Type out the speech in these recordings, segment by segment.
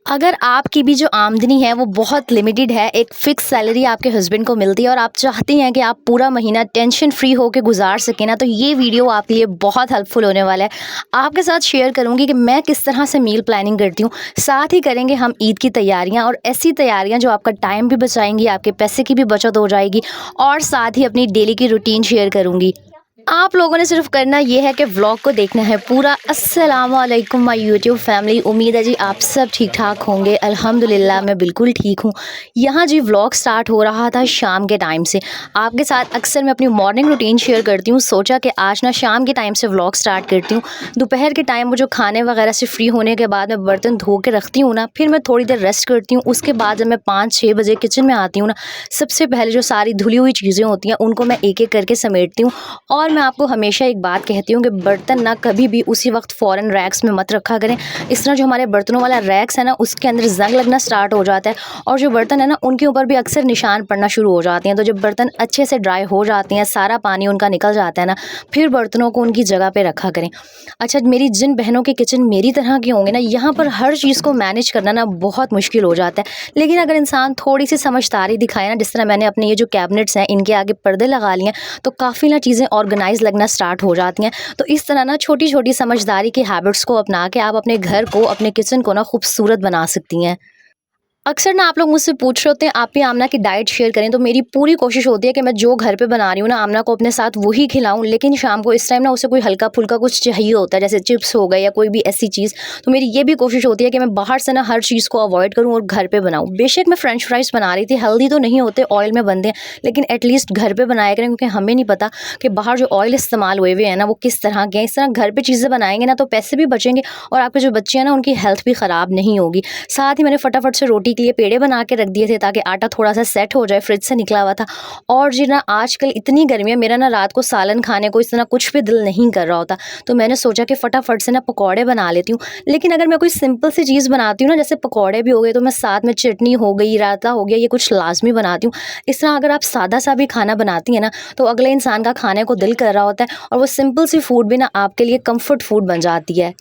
अगर आपकी भी जो आमदनी है वो बहुत लिमिटेड है, एक फ़िक्स सैलरी आपके हस्बैंड को मिलती है और आप चाहती हैं कि आप पूरा महीना टेंशन फ्री होके गुज़ार सकें ना, तो ये वीडियो आपके लिए बहुत हेल्पफुल होने वाला है। आपके साथ शेयर करूँगी कि मैं किस तरह से मील प्लानिंग करती हूँ। साथ ही करेंगे हम ईद की तैयारियाँ और ऐसी तैयारियाँ जो आपका टाइम भी बचाएँगी, आपके पैसे की भी बचत हो जाएगी और साथ ही अपनी डेली की रूटीन शेयर करूँगी। आप लोगों ने सिर्फ करना ये है कि व्लॉग को देखना है पूरा। अस्सलाम वालेकुम माय यूट्यूब फैमिली, उम्मीद है जी आप सब ठीक ठाक होंगे। अल्हम्दुलिल्लाह मैं बिल्कुल ठीक हूँ। यहाँ जी व्लॉग स्टार्ट हो रहा था शाम के टाइम से। आपके साथ अक्सर मैं अपनी मॉर्निंग रूटीन शेयर करती हूँ, सोचा कि आज ना शाम के टाइम से व्लॉग स्टार्ट करती हूँ। दोपहर के टाइम वो जो खाने वगैरह से फ्री होने के बाद मैं बर्तन धो के रखती हूँ ना, फिर मैं थोड़ी देर रेस्ट करती हूँ। उसके बाद जब मैं 5-6 बजे किचन में आती हूँ ना, सबसे पहले जो सारी धुली हुई चीज़ें होती हैं उनको मैं एक एक करके समेटती हूँ। और मैं आपको हमेशा एक बात कहती हूँ कि बर्तन ना कभी भी उसी वक्त फ़ौरन रैक्स में मत रखा करें। इस तरह जो हमारे बर्तनों वाला रैक्स है ना, उसके अंदर ज़ंग लगना स्टार्ट हो जाता है और जो बर्तन है ना उनके ऊपर भी अक्सर निशान पड़ना शुरू हो जाते हैं। तो जब बर्तन अच्छे से ड्राई हो जाते हैं, सारा पानी उनका निकल जाता है ना, फिर बर्तनों को उनकी जगह पे रखा करें। अच्छा, मेरी जिन बहनों के किचन मेरी तरह के होंगे ना, यहाँ पर हर चीज़ को मैनेज करना ना बहुत मुश्किल हो जाता है। लेकिन अगर इंसान थोड़ी सी समझदारी दिखाए ना, जिस तरह मैंने अपने ये जो कैबिनेट्स हैं इनके आगे पर्दे लगा लिए हैं, तो काफ़ी ना चीज़ें ऑर्गेनाइज लगना स्टार्ट हो जाती हैं। तो इस तरह ना छोटी छोटी समझदारी की हैबिट्स को अपना के आप अपने घर को, अपने किचन को ना खूबसूरत बना सकती हैं। अक्सर ना आप लोग मुझसे पूछ रहे होते हैं आप भी आमना की डाइट शेयर करें, तो मेरी पूरी कोशिश होती है कि मैं जो घर पे बना रही हूँ ना, आमना को अपने साथ वही खिलाऊं। लेकिन शाम को इस टाइम ना उसे कोई हल्का फुल्का कुछ चाहिए होता है, जैसे चिप्स हो गए या कोई भी ऐसी चीज़। तो मेरी ये भी कोशिश होती है कि मैं बाहर से ना हर चीज़ को अवॉइड करूँ और घर पे बनाऊँ। बेशक मैं फ्रेंच फ्राइज़ बना रही थी, हेल्दी तो नहीं होते, ऑयल में बनते हैं, लेकिन एटलीस्ट घर पे बनाया करें, क्योंकि हमें नहीं पता कि बाहर जो ऑयल इस्तेमाल हुए हुए हैं ना वो किस तरह के हैं। इस तरह घर पे चीज़ें बनाएंगे ना तो पैसे भी बचेंगे और आपके जो बच्चे हैं ना उनकी हेल्थ भी ख़राब नहीं होगी। साथ ही मैंने फटाफट से रोटी के लिए पेड़े बना के रख दिए थे ताकि आटा थोड़ा सा सेट हो जाए, फ्रिज से निकला हुआ था। और जी ना आजकल इतनी गर्मी है, मेरा ना रात को सालन खाने को इस तरह कुछ भी दिल नहीं कर रहा होता, तो मैंने सोचा कि फटाफट से ना पकौड़े बना लेती हूँ। लेकिन अगर मैं कोई सिंपल सी चीज़ बनाती हूँ ना, जैसे पकौड़े भी हो गए, तो मैं साथ में चटनी हो गई, रायता हो गया, ये कुछ लाजमी बनाती हूँ। इस तरह अगर आप सादा सा भी खाना बनाती हैं ना, तो अगले इंसान का खाने को दिल कर रहा होता है और वो सिंपल सी फूड भी ना आपके लिए कम्फर्ट फूड बन जाती है।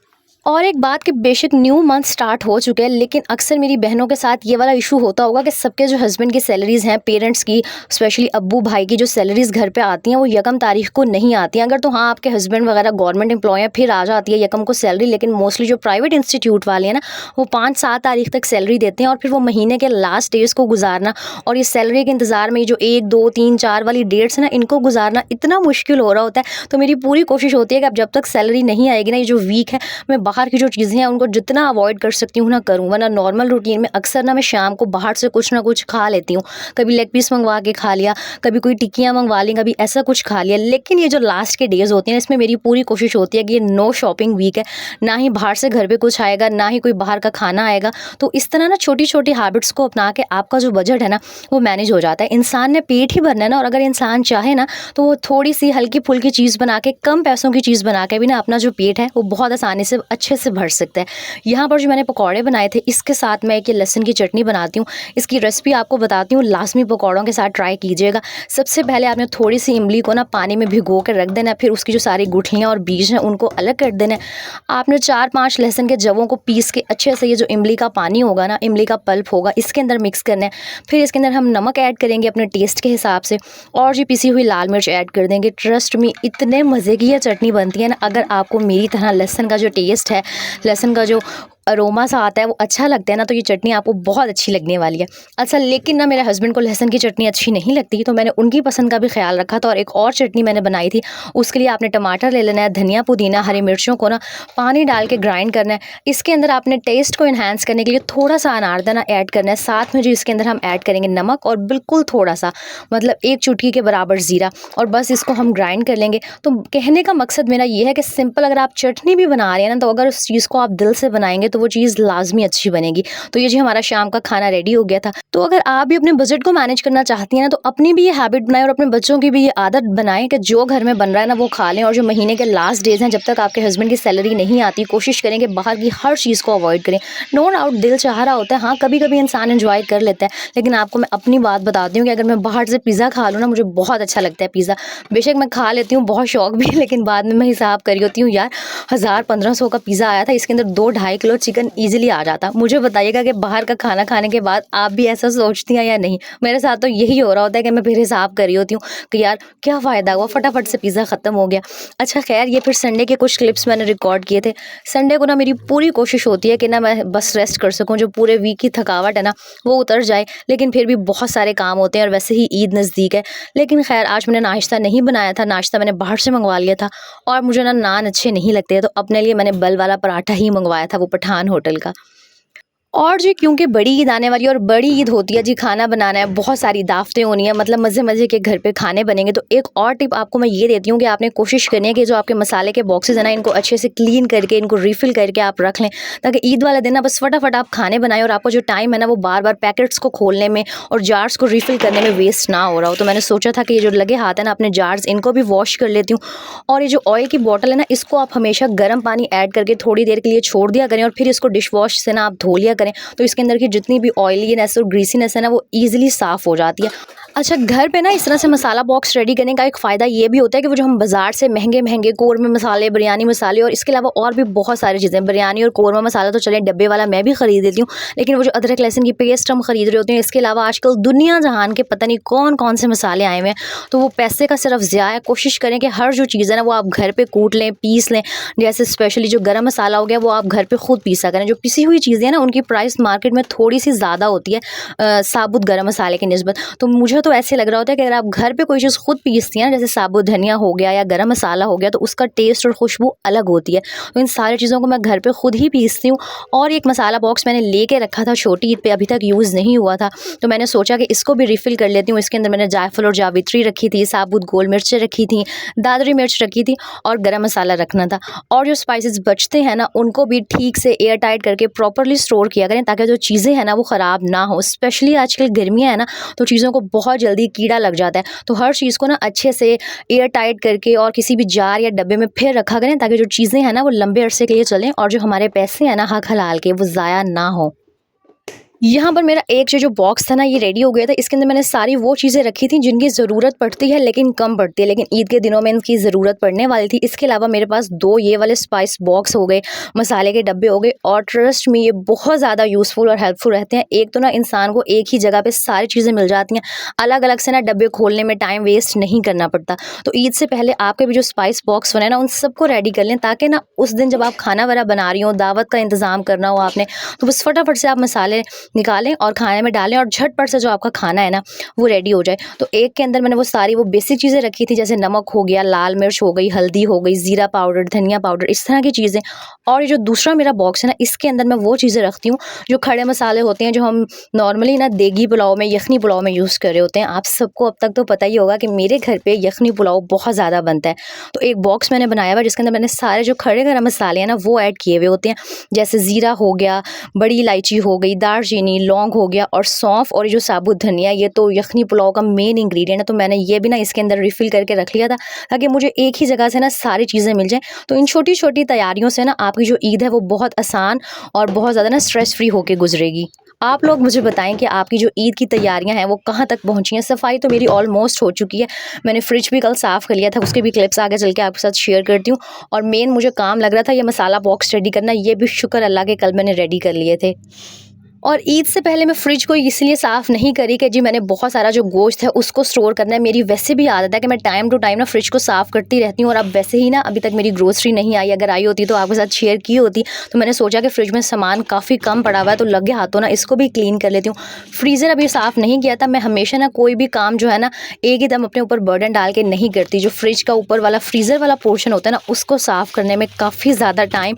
और एक बात कि बेशक न्यू मंथ स्टार्ट हो चुके हैं, लेकिन अक्सर मेरी बहनों के साथ ये वाला इशू होता होगा कि सबके जो हस्बैंड की सैलरीज़ हैं, पेरेंट्स की, स्पेशली अब्बू भाई की जो सैलरीज़ घर पे आती हैं वो यकम तारीख को नहीं आती हैं। अगर तो हाँ आपके हस्बैंड वगैरह गवर्नमेंट एम्प्लॉय हैं फिर आ जाती है यकम को सैलरी, लेकिन मोस्टली जो प्राइवेट इंस्टीट्यूट वाले हैं ना, वो 5-7 तारीख तक सैलरी देते हैं और फिर वो महीने के लास्ट डेज़ को गुजारना और ये सैलरी के इंतज़ार में जो 1, 2, 3, 4 वाली डेट्स है ना, इनको गुजारना इतना मुश्किल हो रहा होता है। तो मेरी पूरी कोशिश होती है कि अब जब तक सैलरी नहीं आएगी ना, ये जो वीक है, मैं बाहर की जो चीज़ें हैं उनको जितना अवॉइड कर सकती हूँ ना करूँ। वरना नॉर्मल रूटीन में अक्सर ना मैं शाम को बाहर से कुछ ना कुछ खा लेती हूँ। कभी लेग पीस मंगवा के खा लिया, कभी कोई टिक्कियाँ मंगवा ली, कभी ऐसा कुछ खा लिया। लेकिन ये जो लास्ट के डेज़ होते हैं इसमें मेरी पूरी कोशिश होती है कि ये नो शॉपिंग वीक है, ना ही बाहर से घर पे कुछ आएगा, ना ही कोई बाहर का खाना आएगा। तो इस तरह ना छोटी छोटी हैबिट्स को अपना के आपका जो बजट है ना वो मैनेज हो जाता है। इंसान ने पेट ही भरना है ना, और अगर इंसान चाहे ना तो वो थोड़ी सी हल्की फुल्की चीज़ बना के, कम पैसों की चीज़ बना के भी ना अपना जो पेट है वो बहुत आसानी से अच्छे से भर सकता है। यहाँ पर जो मैंने पकौड़े बनाए थे, इसके साथ मैं एक ये लहसुन की चटनी बनाती हूँ। इसकी रेसिपी आपको बताती हूँ, लाजमी पकौड़ों के साथ ट्राई कीजिएगा। सबसे पहले आपने थोड़ी सी इमली को ना पानी में भिगो के रख देना है, फिर उसकी जो सारी गुठलियाँ और बीज हैं उनको अलग कर देना है। आपने 4-5 लहसुन के जवों को पीस के अच्छे से, ये जो इमली का पानी होगा ना, इमली का पल्प होगा, इसके अंदर मिक्स करना है। फिर इसके अंदर हम नमक ऐड करेंगे अपने टेस्ट के हिसाब से और जो पिसी हुई लाल मिर्च ऐड कर देंगे। ट्रस्ट मी, इतने मज़े की ये चटनी बनती है ना। अगर आपको मेरी तरह लहसुन का जो टेस्ट है, लहसुन का जो अरोमा सा आता है वो अच्छा लगता है ना, तो ये चटनी आपको बहुत अच्छी लगने वाली है। अच्छा, लेकिन ना मेरे हस्बैंड को लहसुन की चटनी अच्छी नहीं लगती, तो मैंने उनकी पसंद का भी ख्याल रखा था और एक और चटनी मैंने बनाई थी। उसके लिए आपने टमाटर ले लेना है, धनिया पुदीना, हरी मिर्चों को ना पानी डाल के ग्राइंड करना है। इसके अंदर आपने टेस्ट को इन्हांस करने के लिए थोड़ा सा अनारदाना ऐड करना है। साथ में जो इसके अंदर हम ऐड करेंगे नमक और बिल्कुल थोड़ा सा, मतलब 1 चुटकी के बराबर ज़ीरा, और बस इसको हम ग्राइंड कर लेंगे। तो कहने का मकसद मेरा ये है कि सिंपल अगर आप चटनी भी बना रहे हैं ना, तो अगर उस चीज़ को आप दिल से बनाएंगे तो वो चीज़ लाजमी अच्छी बनेगी। तो ये जी हमारा शाम का खाना रेडी हो गया था। तो अगर आप भी अपने बजट को मैनेज करना चाहती हैं ना, तो अपनी भी ये हैबिट बनाएं और अपने बच्चों की भी ये आदत बनाएं कि जो घर में बन रहा है ना वो खा लें। और जो महीने के लास्ट डेज हैं, जब तक आपके हस्बैंड की सैलरी नहीं आती, कोशिश करें कि बाहर की हर चीज़ को अवॉइड करें। नो डाउट दिल चाह रहा होता है, हाँ कभी कभी इंसान एंजॉय कर लेता है, लेकिन आपको मैं अपनी बात बताती हूँ कि अगर मैं बाहर से पिज़्ज़ा खा लूँ ना, मुझे बहुत अच्छा लगता है पिज़्ज़ा। बेशक मैं खा लेती हूँ, बहुत शौक भी, लेकिन बाद में मैं हिसाब कर रही होती हूँ, यार 1000-1500 का पिज़्ज़ा आया था, इसके अंदर 2-2.5 किलो चिकन ईजिली आ जाता। मुझे बताइएगा कि बाहर का खाना खाने के बाद आप भी ऐसा सोचती हैं या नहीं? मेरे साथ तो यही हो रहा होता है कि मैं फिर हिसाब कर रही होती हूँ कि यार क्या फ़ायदा हुआ, फटाफट से पिज़्ज़ा ख़त्म हो गया। अच्छा ख़ैर, ये फिर संडे के कुछ क्लिप्स मैंने रिकॉर्ड किए थे। संडे को ना मेरी पूरी कोशिश होती है कि ना मैं बस रेस्ट कर सकूँ, जो पूरे वीक की थकावट है ना वो उतर जाए, लेकिन फिर भी बहुत सारे काम होते हैं और वैसे ही ईद नज़दीक है। लेकिन ख़ैर, आज मैंने नाश्ता नहीं बनाया था, नाश्ता मैंने बाहर से मंगवा लिया था और मुझे ना नान अच्छे नहीं लगते, तो अपने लिए मैंने बल वाला पराठा ही मंगवाया था, वो पठान होटल का। और जी क्योंकि बड़ी ईद आने वाली है और बड़ी ईद होती है जी, खाना बनाना है, बहुत सारी दावतें होनी है, मतलब मज़े-मज़े के घर पे खाने बनेंगे। तो एक और टिप आपको मैं ये देती हूँ कि आपने कोशिश करनी है कि जो आपके मसाले के बॉक्सेस हैं ना, इनको अच्छे से क्लीन करके, इनको रिफ़िल करके आप रख लें, ताकि ईद वाले दिन ना बस फटाफट आप खाने बनाएँ और आपको जो टाइम है ना वो बार-बार पैकेट्स को खोलने में और जार्स को रिफ़िल करने में वेस्ट ना हो रहा हो। तो मैंने सोचा था कि ये जो लगे हाथ है ना अपने जार्स, इनको भी वॉश कर लेती हूँ। और ये जो ऑयल की बॉटल है ना, इसको आप हमेशा गर्म पानी ऐड करके थोड़ी देर के लिए छोड़ दिया करें और फिर इसको डिश वॉश से ना आप धो लिया करें, तो इसके अंदर की जितनी भी ऑयलीनेस और ग्रीसीनेस है ना वो ईजिली साफ़ हो जाती है। अच्छा, घर पे ना इस तरह से मसाला बॉक्स रेडी करने का एक फ़ायदा ये भी होता है कि वो जो हम बाज़ार से महंगे-महंगे कौरमा मसाले, बिरयानी मसाले और इसके अलावा और भी बहुत सारी चीज़ें, बिरयानी और कौरमा मसाला तो चलें डब्बे वाला मैं भी ख़रीद लेती हूँ, लेकिन वो जो अदरक लहसुन की पेस्ट हम ख़रीद रहे होते हैं, इसके अलावा आजकल दुनिया जहान के पता नहीं कौन-कौन से मसाले आए हुए हैं, तो वो पैसे का सिर्फ ज़िया है। कोशिश करें कि हर जो चीज़ है ना वो आप घर पे कूट लें, पीस लें। जैसे स्पेशली जो गरम मसाला हो गया वो आप घर पे खुद पीसा करें। जो पिसी हुई चीज़ें हैं ना उनकी प्राइस मार्केट में थोड़ी-सी ज़्यादा होती है साबुत गरम मसाले की निस्बत। तो मुझे तो ऐसे लग रहा होता है कि अगर आप घर पे कोई चीज़ खुद पीसती हैं ना, जैसे साबुत धनिया हो गया या गरम मसाला हो गया, तो उसका टेस्ट और खुशबू अलग होती है। तो इन सारी चीज़ों को मैं घर पे खुद ही पीसती हूँ। और एक मसाला बॉक्स मैंने लेके रखा था छोटी ईद पे, अभी तक यूज़ नहीं हुआ था, तो मैंने सोचा कि इसको भी रिफ़िल कर लेती हूँ। इसके अंदर मैंने जायफल और जावित्री रखी थी, साबुत गोल मिर्चें रखी थी, दादरी मिर्च रखी थी और गरम मसाला रखना था। और जो स्पाइसेस बचते हैं ना उनको भी ठीक से एयर टाइट करके प्रॉपर्ली स्टोर किया करें, ताकि जो चीज़ें हैं ना वो ख़राब ना हो। स्पेशली आजकल गर्मियाँ हैं ना, तो चीज़ों को बहुत जल्दी कीड़ा लग जाता है, तो हर चीज़ को ना अच्छे से एयर टाइट करके और किसी भी जार या डब्बे में फिर रखा करें, ताकि जो चीज़ें हैं ना वो लंबे अरसे के लिए चलें और जो हमारे पैसे हैं ना हक हलाल के, वो ज़ाया ना हो। यहाँ पर मेरा एक जो बॉक्स था ना ये रेडी हो गया था। इसके अंदर मैंने सारी वो चीज़ें रखी थी जिनकी ज़रूरत पड़ती है लेकिन कम पड़ती है, लेकिन ईद के दिनों में इनकी ज़रूरत पड़ने वाली थी। इसके अलावा मेरे पास 2 ये वाले स्पाइस बॉक्स हो गए, मसाले के डब्बे हो गए, और ट्रस्ट मी ये बहुत ज़्यादा यूज़फुल और हेल्पफुल रहते हैं। एक तो ना इंसान को एक ही जगह पे सारी चीज़ें मिल जाती हैं, अलग-अलग से ना डब्बे खोलने में टाइम वेस्ट नहीं करना पड़ता। तो ईद से पहले आपके भी जो स्पाइस बॉक्स बने ना उन सबको रेडी कर लें, ताकि ना उस दिन जब आप खाना वगैरह बना रही हो, दावत का इंतज़ाम करना हो आपने, तो बस फटाफट से आप मसाले निकालें और खाने में डालें और झटपट से जो आपका खाना है ना वो रेडी हो जाए। तो एक के अंदर मैंने वो सारी वो बेसिक चीज़ें रखी थी, जैसे नमक हो गया, लाल मिर्च हो गई, हल्दी हो गई, ज़ीरा पाउडर, धनिया पाउडर, इस तरह की चीज़ें। और ये जो दूसरा मेरा बॉक्स है ना, इसके अंदर मैं वो चीज़ें रखती हूँ जो खड़े मसाले होते हैं, जो हम नॉर्मली ना देगी पुलाव में, यखनी पुलाव में यूज़ कर रहे होते हैं। आप सबको अब तक तो पता ही होगा कि मेरे घर पे यखनी पुलाव बहुत ज़्यादा बनता है। तो एक बॉक्स मैंने बनाया हुआ जिसके अंदर मैंने सारे जो खड़े गरम मसाले हैं ना वो ऐड किए हुए होते हैं, जैसे ज़ीरा हो गया, बड़ी इलायची हो गई, दालचीनी, लौंग हो गया और सौंफ, और ये जो साबुत धनिया, ये तो यखनी पुलाव का मेन इंग्रेडिएंट है। तो मैंने ये भी ना इसके अंदर रिफ़िल करके रख लिया था, ताकि मुझे एक ही जगह से ना सारी चीज़ें मिल जाएँ। तो इन छोटी-छोटी तैयारियों से ना आपकी जो ईद है वो बहुत आसान और बहुत ज़्यादा ना स्ट्रेस फ्री होके गुजरेगी। आप लोग मुझे बताएँ कि आपकी जो ईद की तैयारियाँ हैं वो कहाँ तक पहुँची हैं? सफाई तो मेरी ऑलमोस्ट हो चुकी है। मैंने फ्रिज भी कल साफ़ कर लिया था, उसके भी क्लिप्स आगे चल के आपके साथ शेयर करती हूँ। और मेन मुझे काम लग रहा था ये मसाला बॉक्स रेडी करना, ये भी शुक्र अल्लाह के कल मैंने रेडी कर लिए थे। और ईद से पहले मैं फ्रिज को इसलिए साफ़ नहीं करी कि जी मैंने बहुत सारा जो गोश्त है उसको स्टोर करना है। मेरी वैसे भी आदत है कि मैं टाइम टू टाइम ना फ्रिज को साफ़ करती रहती हूँ, और अब वैसे ही ना अभी तक मेरी ग्रोसरी नहीं आई। अगर आई होती तो आपके साथ शेयर की होती। तो मैंने सोचा कि फ्रिज में सामान काफ़ी कम पड़ा हुआ है, तो लगे हाथों ना इसको भी क्लीन कर लेती हूँ। फ्रीज़र अभी साफ़ नहीं किया था। मैं हमेशा ना कोई भी काम जो है ना एक ही दम अपने ऊपर बर्डन डाल के नहीं करती। जो फ्रिज का ऊपर वाला फ्रीज़र वाला पोर्शन होता है ना, उसको साफ़ करने में काफ़ी ज़्यादा टाइम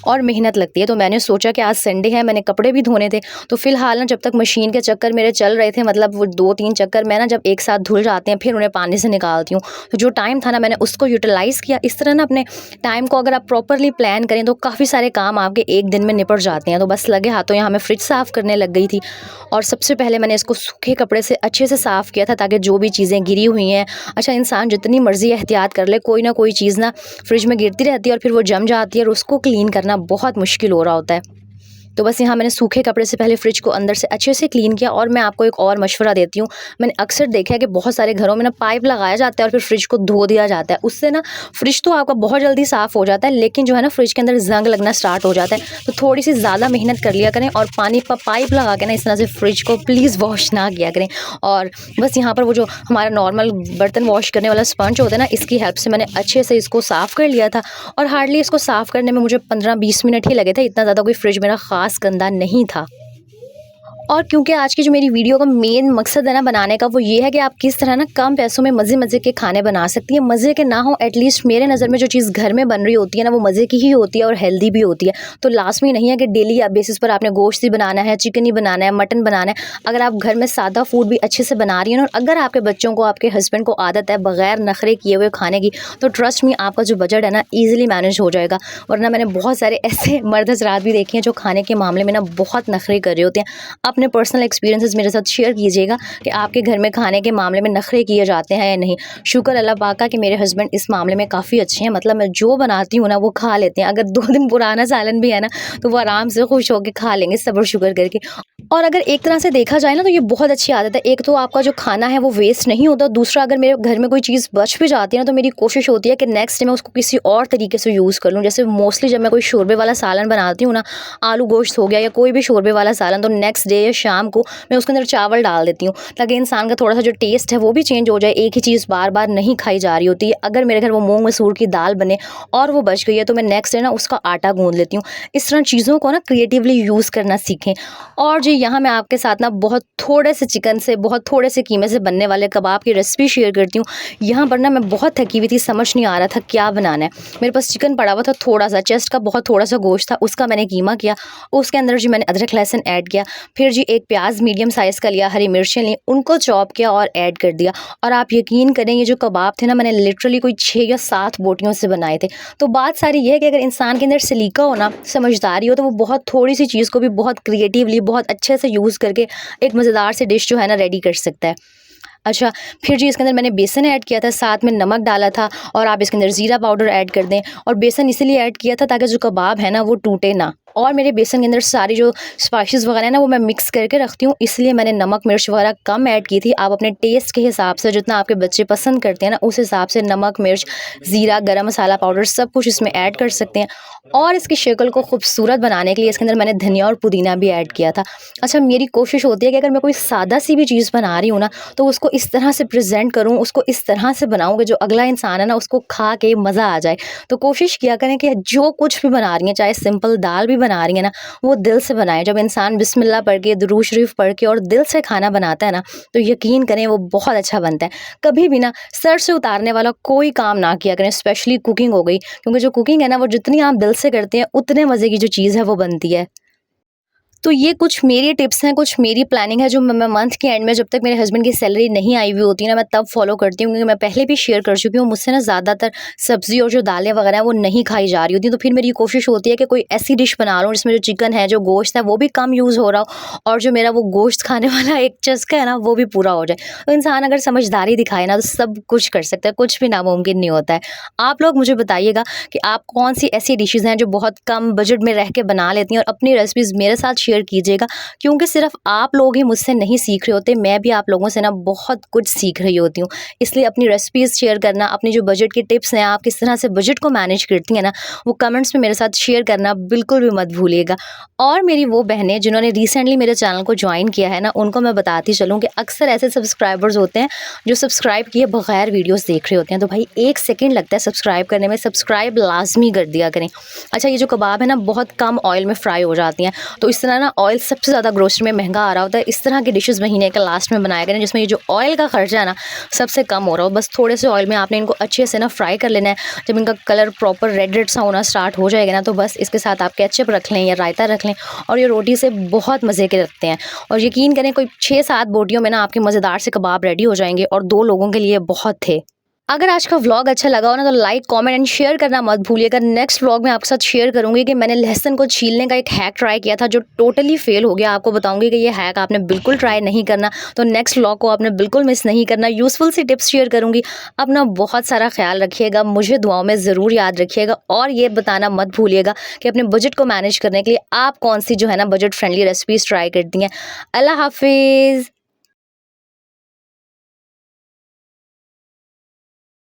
और मेहनत लगती है। तो मैंने सोचा कि आज संडे है, मैंने कपड़े भी धोने थे, तो फिलहाल ना जब तक मशीन के चक्कर मेरे चल रहे थे, मतलब वो 2-3 चक्कर मैं ना जब एक साथ धुल जाते हैं फिर उन्हें पानी से निकालती हूँ। तो जो टाइम था ना मैंने उसको यूटिलाइज़ किया। इस तरह ना अपने टाइम को अगर आप प्रॉपरली प्लान करें तो काफ़ी सारे काम आपके एक दिन में निपट जाते हैं। तो बस लगे हाथों यहाँ मैं फ्रिज साफ़ करने लग गई थी, और सबसे पहले मैंने इसको सूखे कपड़े से अच्छे से साफ़ किया था, ताकि जो भी चीज़ें गिरी हुई हैं, अच्छा इंसान जितनी मर्ज़ी एहतियात कर ले, कोई ना कोई चीज़ ना फ्रिज में गिरती रहती है और फिर वो जम जाती है और उसको क्लीन करना बहुत मुश्किल हो रहा होता है। तो बस यहाँ मैंने सूखे कपड़े से पहले फ्रिज को अंदर से अच्छे से क्लीन किया। और मैं आपको एक और मशवरा देती हूँ, मैंने अक्सर देखा है कि बहुत सारे घरों में ना पाइप लगाया जाता है और फिर फ्रिज को धो दिया जाता है। उससे ना फ्रिज तो आपका बहुत जल्दी साफ़ हो जाता है, लेकिन जो है ना फ्रिज के अंदर जंग लगना स्टार्ट हो जाता है। तो थोड़ी सी ज़्यादा मेहनत कर लिया करें और पानी का पाइप लगा के ना इस तरह से फ्रिज को प्लीज़ वॉश ना किया करें। और बस यहाँ पर वो जो हमारा नॉर्मल बर्तन वॉश करने वाला स्पंज होता है ना, इसकी हेल्प से मैंने अच्छे से इसको साफ़ कर लिया था। और हार्डली इसको साफ़ करने में मुझे 15-20 मिनट ही लगे थे, इतना ज़्यादा कोई फ्रिज मेरा ख़ास गंदा नहीं था। और क्योंकि आज की जो मेरी वीडियो का मेन मकसद है ना बनाने का, वो ये है कि आप किस तरह ना कम पैसों में मज़े के खाने बना सकती हैं। मज़े के ना हो, एटलीस्ट मेरे नज़र में जो चीज़ घर में बन रही होती है ना, वो मज़े की ही होती है और हेल्दी भी होती है। तो लाज़मी नहीं है कि डेली बेसिस पर आपने गोश्त ही बनाना है, चिकन ही बनाना है, मटन बनाना है। अगर आप घर में सादा फूड भी अच्छे से बना रही हैं और अगर आपके बच्चों को, आपके हस्बैंड को आदत है बग़ैर नखरे किए हुए खाने की, तो ट्रस्ट मी आपका जो बजट है ना ईज़िली मैनेज हो जाएगा। वरना मैंने बहुत सारे ऐसे मर्द हज़रात भी देखे हैं जो खाने के मामले में ना बहुत नखरे कर रहे होते हैं। अपने पर्सनल एक्सपीरियंसेस मेरे साथ शेयर कीजिएगा कि आपके घर में खाने के मामले में नखरे किए जाते हैं या नहीं। शुक्र अल्लाह पाक का कि मेरे हस्बैंड इस मामले में काफ़ी अच्छे हैं, मतलब मैं जो बनाती हूँ ना वो खा लेते हैं। अगर 2 दिन पुराना सालन भी है ना तो वो आराम से खुश होकर खा लेंगे, सब्र शुक्र करके। और अगर एक तरह से देखा जाए ना तो ये बहुत अच्छी आदत है। एक तो आपका जो खाना है वो वेस्ट नहीं होता, दूसरा अगर मेरे घर में कोई चीज़ बच भी जाती है ना तो मेरी कोशिश होती है कि नेक्स्ट डे मैं उसको किसी और तरीके से यूज़ कर लूँ। जैसे मोस्टली जब मैं कोई शोरबे वाला सालन बनाती हूँ ना, आलू गोश्त हो गया या कोई भी शोरबे वाला सालन, तो नेक्स्ट डे या शाम को मैं उसके अंदर चावल डाल देती हूँ, ताकि इंसान का थोड़ा सा जो टेस्ट है वो भी चेंज हो जाए। एक ही चीज़ बार बार नहीं खाई जा रही होती है। अगर मेरे घर वो मूंग मसूर की दाल बने और वो बच गई है तो मैं नेक्स्ट डे ना उसका आटा गूंद लेती हूँ। इस तरह चीज़ों को ना क्रिएटिवली यूज़ करना सीखें। और जी यहाँ मैं आपके साथ ना बहुत थोड़े से चिकन से, बहुत थोड़े से कीमे से बनने वाले कबाब की रेसिपी शेयर करती हूँ। यहाँ पर ना मैं बहुत थकी हुई थी, समझ नहीं आ रहा था क्या बनाना है। मेरे पास चिकन पड़ा हुआ था थोड़ा सा, चेस्ट का बहुत थोड़ा सा गोश्त था, उसका मैंने कीमा किया। उसके अंदर जी मैंने अदरक लहसुन ऐड किया। फिर जी एक प्याज मीडियम साइज़ का लिया, हरी मिर्चें ली, उनको चॉप किया और ऐड कर दिया। और आप यकीन करें ये जो कबाब थे ना, मैंने लिटरली कोई 6 या 7 बोटियों से बनाए थे। तो बात सारी ये है कि अगर इंसान के अंदर सलीका हो ना, समझदारी हो, तो वो बहुत थोड़ी सी चीज़ को भी बहुत क्रिएटिवली, बहुत अच्छे से यूज़ करके एक मज़ेदार सी डिश जो है ना रेडी कर सकता है। अच्छा, फिर जी इसके अंदर मैंने बेसन ऐड किया था, साथ में नमक डाला था और आप इसके अंदर ज़ीरा पाउडर ऐड कर दें। और बेसन इसीलिए ऐड किया था ताकि जो कबाब है ना वो टूटे ना। और मेरे बेसन के अंदर सारी जो स्पाइसेस वगैरह है ना वो मैं मिक्स करके रखती हूँ, इसलिए मैंने नमक मिर्च वगैरह कम ऐड की थी। आप अपने टेस्ट के हिसाब से, जितना आपके बच्चे पसंद करते हैं ना, उस हिसाब से नमक मिर्च, ज़ीरा, गरम मसाला पाउडर सब कुछ इसमें ऐड कर सकते हैं। और इसकी शक्ल को खूबसूरत बनाने के लिए इसके अंदर मैंने धनिया और पुदीना भी ऐड किया था। अच्छा, मेरी कोशिश होती है कि अगर मैं कोई सादा सी भी चीज़ बना रही हूँ ना तो उसको इस तरह से प्रेजेंट करूँ, उसको इस तरह से बनाऊँ कि जो अगला इंसान है ना उसको खा के मज़ा आ जाए। तो कोशिश किया करें कि जो कुछ भी बना रही हैं, चाहे सिंपल दाल भी बना रही हैं ना, वो दिल से बनाएं। जब इंसान बिस्मिल्लाह पढ़ के, दुरूद शरीफ पढ़ के और दिल से खाना बनाता है ना, तो यकीन करें वो बहुत अच्छा बनता है। कभी भी ना सर से उतारने वाला कोई काम ना किया करें, स्पेशली कुकिंग हो गई, क्योंकि जो कुकिंग है ना वो जितनी आप दिल से करते हैं उतने मज़े की जो चीज़ है वो बनती है। तो ये कुछ मेरी टिप्स हैं, कुछ मेरी प्लानिंग है जो मैं मंथ के एंड में, जब तक मेरे हस्बैंड की सैलरी नहीं आई हुई होती है ना, मैं तब फॉलो करती हूँ। क्योंकि मैं पहले भी शेयर कर चुकी हूँ, मुझसे ना ज़्यादातर सब्ज़ी और जो दालें वगैरह हैं वो नहीं खाई जा रही होती। तो फिर मेरी कोशिश होती है कि कोई ऐसी डिश बना लूँ जिसमें जो चिकन है, जो गोश्त है वो भी कम यूज़ हो रहा हो और जो मेरा वो गोश्त खाने वाला एक चस्का है ना वो भी पूरा हो जाए। तो इंसान अगर समझदारी दिखाए ना तो सब कुछ कर सकता है, कुछ भी नामुमकिन नहीं होता है। आप लोग मुझे बताइएगा कि आप कौन सी ऐसी डिशेज़ हैं जो बहुत कम बजट में रह के बना लेती हैं, और अपनी रेसिपीज़ मेरे साथ शेयर कीजिएगा। क्योंकि सिर्फ आप लोग ही मुझसे नहीं सीख रहे होते, मैं भी आप लोगों से ना बहुत कुछ सीख रही होती हूँ। इसलिए अपनी रेसिपीज़ शेयर करना, अपनी जो बजट की टिप्स हैं, आप किस तरह से बजट को मैनेज करती हैं ना, वो कमेंट्स में मेरे साथ शेयर करना बिल्कुल भी मत भूलिएगा। और मेरी वो बहनें जिन्होंने रिसेंटली मेरे चैनल को ज्वाइन किया है ना, उनको मैं बताती चलूँ कि अक्सर ऐसे सब्सक्राइबर्स होते हैं जो सब्सक्राइब किए बगैर वीडियोज़ देख रहे होते हैं। तो भाई 1 सेकेंड लगता है सब्सक्राइब करने में, सब्सक्राइब लाजमी कर दिया करें। अच्छा, ये जो कबाब है ना बहुत कम ऑयल में फ्राई हो जाती हैं, तो इस तरह ना ऑयल सबसे ज़्यादा ग्रोसरी में महंगा आ रहा होता है। इस तरह की डिशेज़ महीने के लास्ट में बनाया करें जिसमें ये जो ऑयल का खर्चा है ना सबसे कम हो रहा हो। बस थोड़े से ऑयल में आपने इनको अच्छे से ना फ्राई कर लेना है। जब इनका कलर प्रॉपर रेड रेड सा होना स्टार्ट हो जाएगा ना, तो बस इसके साथ आप केचप रख लें या रायता रख लें, और ये रोटी से बहुत मज़े के लगते हैं। और यकीन करें कोई 6-7 बोटियों में ना आपके मज़ेदार से कबाब रेडी हो जाएंगे, और 2 लोगों के लिए बहुत थे। अगर आज का व्लॉग अच्छा लगा हो ना तो लाइक, कमेंट एंड शेयर करना मत भूलिएगा। नेक्स्ट व्लॉग में आपके साथ शेयर करूंगी कि मैंने लहसुन को छीलने का एक हैक ट्राई किया था जो टोटली फेल हो गया। आपको बताऊंगी कि ये हैक आपने बिल्कुल ट्राई नहीं करना, तो नेक्स्ट व्लॉग को आपने बिल्कुल मिस नहीं करना। यूज़फुल सी टिप्स शेयर करूंगी। अपना बहुत सारा ख्याल रखिएगा, मुझे दुआओं में ज़रूर याद रखिएगा और ये बताना मत भूलिएगा कि अपने बजट को मैनेज करने के लिए आप कौन सी जो है ना बजट फ्रेंडली रेसिपीज़ ट्राई करती हैं। अल्लाह हाफिज़।